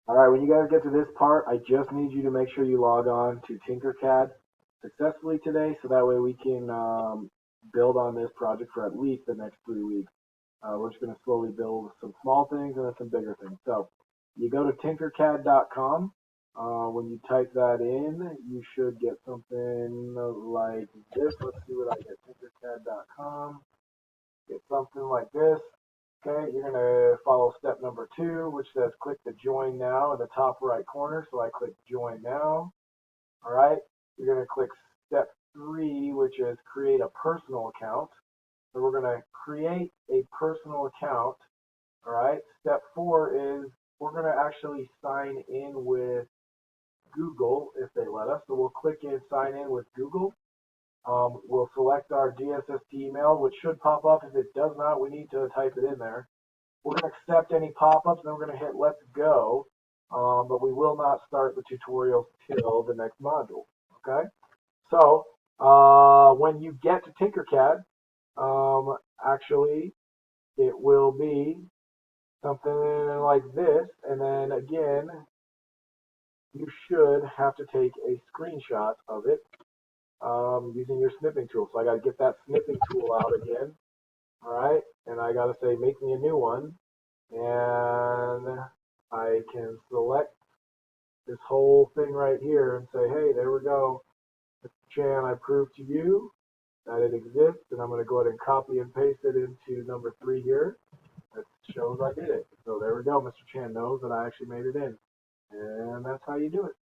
All right, when you guys get to this part, I just need you to make sure you log on to TinkerCAD successfully today, so that way we can build on this project for at least the next 3 weeks. We're just going to slowly build some small things and then some bigger things. So you go to TinkerCAD.com. When you type that in, you should get something like this. Let's see what I get. TinkerCAD.com. Get something like this. Okay, you're going to follow step number 2, which says click the join now in the top right corner. So I click join now. All right, you're going to click step 3, which is create a personal account. So we're going to create a personal account. All right, step 4 is we're going to actually sign in with Google if they let us. So we'll click in sign in with Google. We'll select our DSST email, which should pop up. If it does not, we need to type it in there. We're going to accept any pop-ups, and then we're going to hit let's go. But we will not start the tutorials till the next module. Okay? So when you get to TinkerCAD, actually it will be something like this, and then again, you should have to take a screenshot of it using your snipping tool. So I got to get that snipping tool out again. All right, and I got to say make me a new one, and I can select this whole thing right here and say, hey, there we go. Mr. Chan, I prove to you that it exists, and I'm going to go ahead and copy and paste it into number 3 here. That shows I did it. So there we go. Mr. Chan knows that I actually made it in. And that's how you do it.